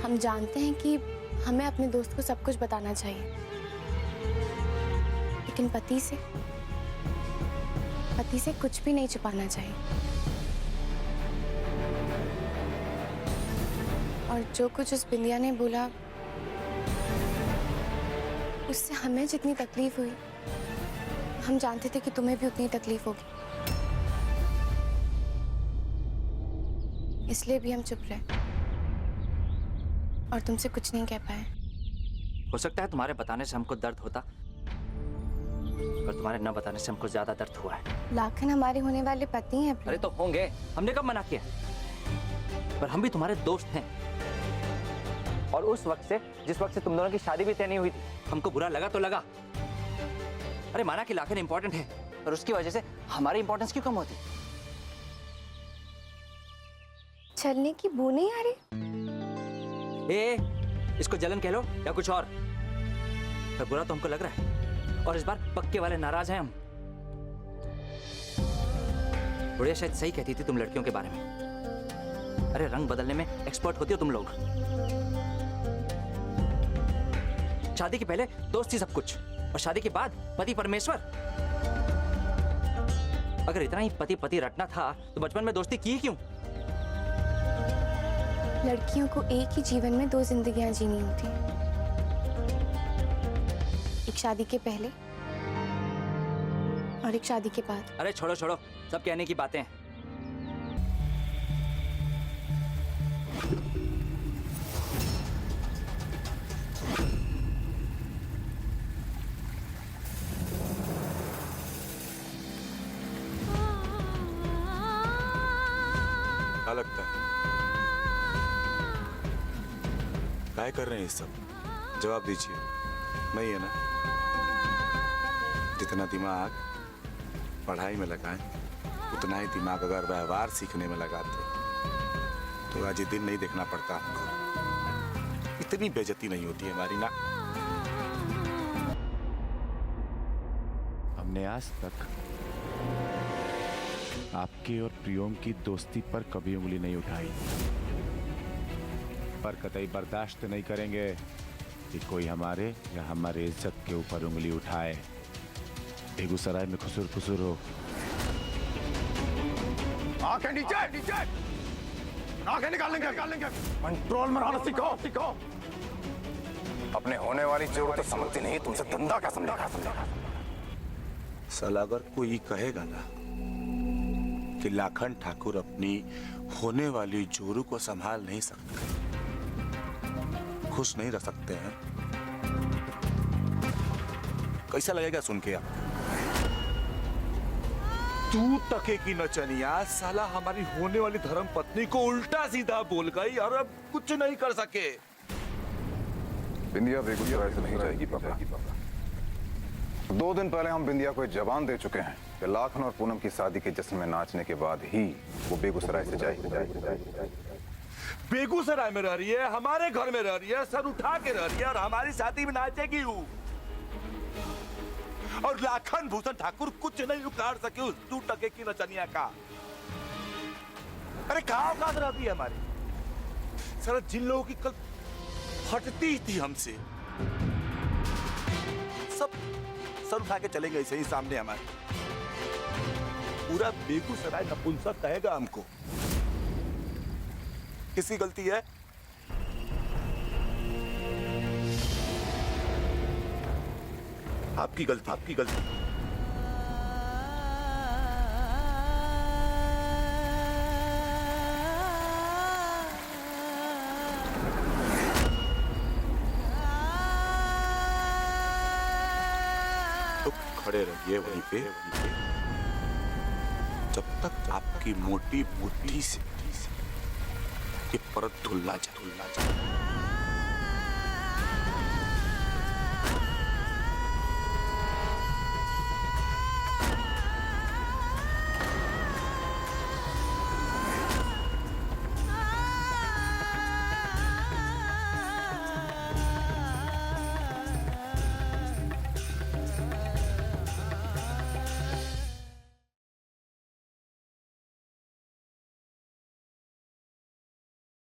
हम जानते हैं कि हमें अपने दोस्त को सब कुछ बताना चाहिए, लेकिन पति से कुछ भी नहीं छुपाना चाहिए। और जो कुछ उस बिंदिया ने बोला, उससे हमें जितनी तकलीफ हुई, हम जानते थे कि तुम्हें भी उतनी तकलीफ होगी, इसलिए भी हम चुप रहे और तुमसे कुछ नहीं कह पाए। हो सकता है तुम्हारे बताने से हमको दर्द होता, पर तुम्हारे न बताने से हमको ज्यादा दर्द हुआ है। लाखन हमारे होने वाले पति हैं। अरे तो होंगे, हमने कब मना किया? पर हम भी तुम्हारे दोस्त हैं। और उस वक्त से, जिस वक्त से तुम दोनों की शादी भी तय नहीं हुई थी, हमको बुरा लगा तो लगा। अरे माना कि लाखन इंपॉर्टेंट है, पर उसकी वजह से हमारी इंपॉर्टेंस क्यों कम होती? चलने की बू नहीं आ रही? इसको जलन कह लो या कुछ और, पर बुरा तो हमको लग रहा है। और इस बार पक्के वाले नाराज हैं हम। बुढ़िया शायद सही कहती थी तुम लड़कियों के बारे में। अरे रंग बदलने में एक्सपर्ट होती हो तुम लोग। शादी के पहले दोस्ती सब कुछ, और शादी के बाद पति परमेश्वर। अगर इतना ही पति पति रटना था तो बचपन में दोस्ती की क्यों? लड़कियों को एक ही जीवन में 2 जिंदगियां जीनी होती हैं, एक शादी के पहले और एक शादी के बाद। अरे छोड़ो छोड़ो, सब कहने की बातें हैं। क्या लगता है काय कर रहे हैं ये सब? जवाब दीजिए। नहीं है ना? जितना दिमाग पढ़ाई में लगाएं, उतना ही दिमाग अगर व्यवहार सीखने में लगाते तो आज ये दिन नहीं देखना पड़ता हमको। इतनी बेइज्जती नहीं होती हमारी ना। हमने आज तक आपके और प्रियोम की दोस्ती पर कभी उंगली नहीं उठाई, पर कतई बर्दाश्त नहीं करेंगे कि कोई हमारे या हमारे इज्जत के ऊपर उंगली उठाए, बेगूसराय में खुसुर खुसुर हो। आंखें नीचे नीचे, आंखें निकालेंगे। कंट्रोल में रहना सीखो। अपने होने वाली जरूरत समझती नहीं, तुमसे धंधा क्या समझेगा? साला अगर कोई कहेगा ना कि लाखन ठाकुर अपनी होने वाली जोरू को संभाल नहीं सकते, खुश नहीं रह सकते हैं, कैसा लगेगा सुन के आप? तू तके की नचनिया साला हमारी होने वाली धर्म पत्नी को उल्टा सीधा बोल गई और अब कुछ नहीं कर सके। बिंदिया बेगूसराय से नहीं जाएगी पापा। 2 दिन पहले हम बिंदिया को जबान दे चुके हैं कि लाखन और पूनम की शादी के जश्न में नाचने के बाद ही वो बेगूसराय से जाएगी। बेगूसराय में रह रही है, हमारे घर में रह रही है, सर उठा के रह रही है और हमारी शादी में नाचेगी वो। और लाखन भूषण ठाकुर कुछ नहीं उखाड़ सके उस 2 टके की नचनिया का। अरे कहाँ औकात रहती है हमारी? सर जिन लोगों की कल हटती थी हमसे, सब सर उठा के चले गए ऐसे ही सामने हमारे। पूरा बेगूसराय नपुंसक कहेगा हमको। किसकी गलती है? आपकी गलती। तो खड़े रहिए वहीं पे जब तक आपकी मोटी बुद्धि से ये परत धुलना जा।